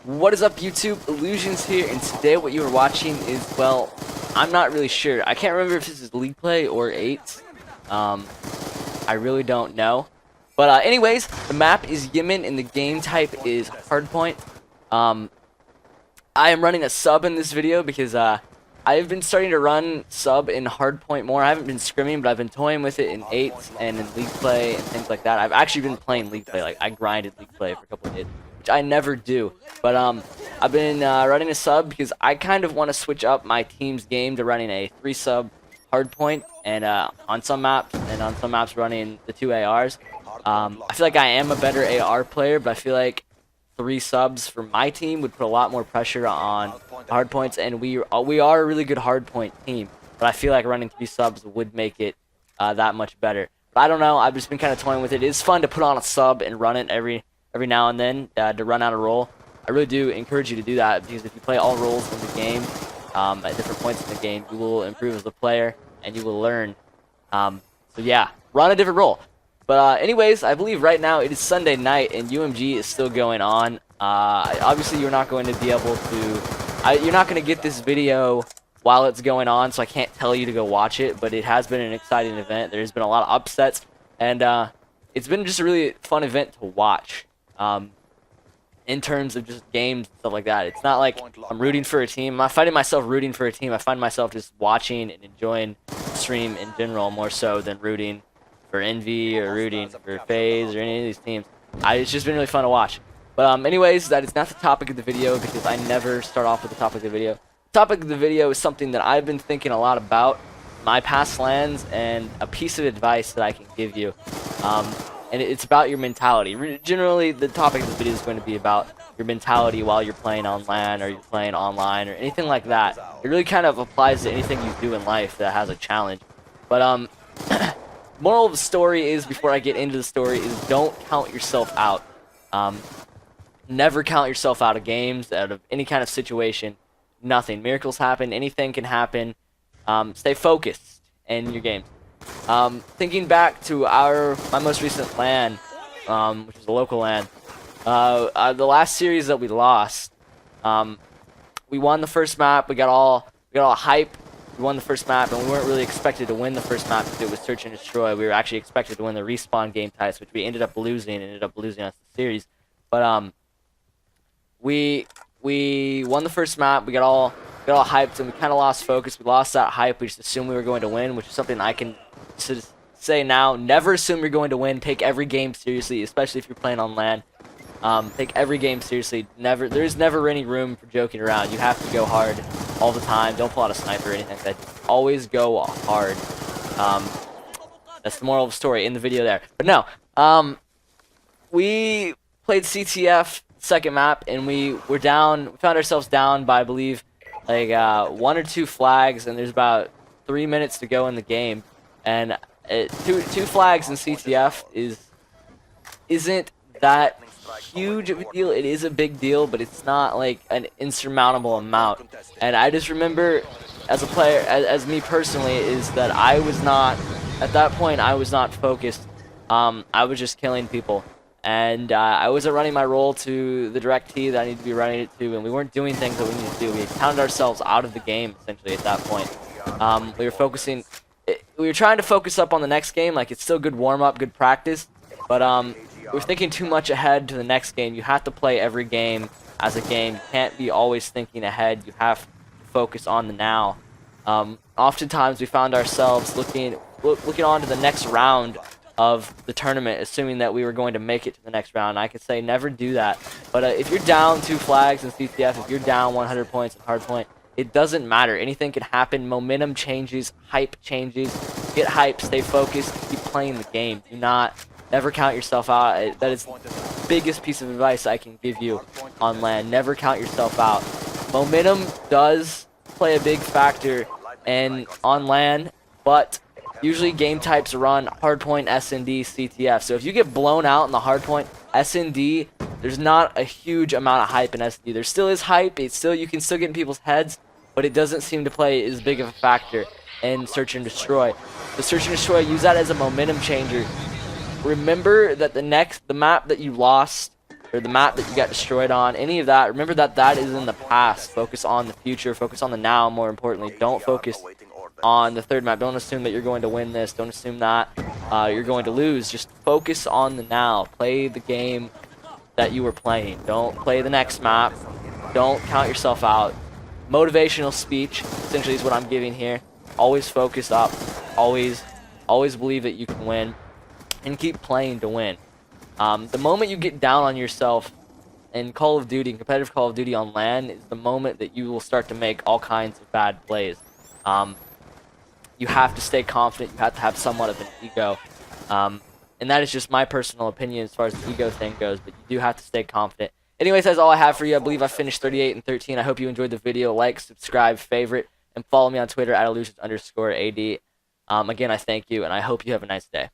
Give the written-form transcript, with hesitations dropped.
What is up, YouTube? Illusions here, and today what you are watching is, well, I'm not really sure. I can't remember if this is League Play or 8. I really don't know. But anyways, the map is Yemen and the game type is Hardpoint. I am running a sub in this video because I've been starting to run sub in Hardpoint more. I haven't been scrimming, but I've been toying with it in 8 and in League Play and things like that. I've actually been playing League Play. Like, I grinded League Play for a couple of days, which I never do. But I've been running a sub because I kind of want to switch up my team's game to running a 3-sub Hardpoint, and on some maps running the 2 ARs. I feel like I am a better AR player, but I feel like 3 subs for my team would put a lot more pressure on Hardpoints, and we are a really good Hardpoint team. But I feel like running 3 subs would make it that much better. But I don't know. I've just been kind of toying with it. It's fun to put on a sub and run it every now and then to run out a role. I really do encourage you to do that, because if you play all roles in the game at different points in the game, you will improve as a player and you will learn. So yeah, run a different role. But anyways, I believe right now it is Sunday night and UMG is still going on. Obviously, you're not going to be able to... you're not going to get this video while it's going on, so I can't tell you to go watch it. But it has been an exciting event. There's been a lot of upsets, and it's been just a really fun event to watch. In terms of just games and stuff like that. It's not like I'm rooting for a team. I'm not finding myself rooting for a team. I find myself just watching and enjoying the stream in general more so than rooting for Envy or rooting for FaZe or any of these teams. It's just been really fun to watch. But anyways, that is not the topic of the video, because I never start off with the topic of the video. The topic of the video is something that I've been thinking a lot about, my past LANs, and a piece of advice that I can give you. And it's about your mentality. Generally, the topic of the video is going to be about your mentality while you're playing on LAN or you're playing online or anything like that. It really kind of applies to anything you do in life that has a challenge. But moral of the story is, before I get into the story, is don't count yourself out. Never count yourself out of games, out of any kind of situation. Nothing. Miracles happen. Anything can happen. Stay focused in your games. Thinking back to my most recent LAN, which is a local LAN, the last series that we lost, we won the first map. We got all hype. We won the first map, and we weren't really expected to win the first map because it was search and destroy. We were actually expected to win the respawn game types, which we ended up losing. Us the series. But we won the first map. We got all hyped, and we kind of lost focus. We lost that hype. We just assumed we were going to win, which is something I can say now. Never assume you're going to win. Take every game seriously, especially if you're playing on LAN. Take every game seriously. There's never any room for joking around. You have to go hard all the time. Don't pull out a sniper or anything like that. Just always go hard. That's the moral of the story in the video there. But no, we played CTF second map, and we found ourselves down by, I believe, like 1 or 2 flags, and there's about 3 minutes to go in the game, and two flags in CTF isn't that huge of a deal. It is a big deal, but it's not like an insurmountable amount. And I just remember, as a player, as me personally, is that I was not, at that point, I was not focused. I was just killing people, and I wasn't running my role to the direct T that I needed to be running it to, and we weren't doing things that we needed to do. We had counted ourselves out of the game, essentially, at that point. We were trying to focus up on the next game. Like, it's still good warm-up, good practice, but we're thinking too much ahead to the next game. You have to play every game as a game. You can't be always thinking ahead. You have to focus on the now. Oftentimes, we found ourselves looking on to the next round of the tournament, assuming that we were going to make it to the next round. I could say never do that. But if you're down 2 flags in CTF, if you're down 100 points in Hardpoint, it doesn't matter. Anything can happen. Momentum changes. Hype changes. Get hype. Stay focused. Keep playing the game. Never count yourself out. That is the biggest piece of advice I can give you on LAN. Never count yourself out. Momentum does play a big factor on LAN, but usually game types run Hardpoint, SND, CTF. So if you get blown out in the Hardpoint, SND, there's not a huge amount of hype in SND. There still is hype. You can still get in people's heads, but it doesn't seem to play as big of a factor in search and destroy. The search and destroy, use that as a momentum changer. Remember that the map that you lost or the map that you got destroyed on, any of that, remember that that is in the past. Focus on the future, focus on the now, more importantly. Don't focus on the third map. Don't assume that you're going to win this. Don't assume that you're going to lose. Just focus on the now. Play the game that you were playing. Don't play the next map. Don't count yourself out. Motivational speech, essentially, is what I'm giving here. Always focus up. Always believe that you can win. And keep playing to win. The moment you get down on yourself in Call of Duty, in competitive Call of Duty on LAN, is the moment that you will start to make all kinds of bad plays. You have to stay confident. You have to have somewhat of an ego. And that is just my personal opinion as far as the ego thing goes, but you do have to stay confident. Anyways, that's all I have for you. I believe I finished 38 and 13. I hope you enjoyed the video. Like, subscribe, favorite, and follow me on Twitter at illusions_AD. Again, I thank you, and I hope you have a nice day.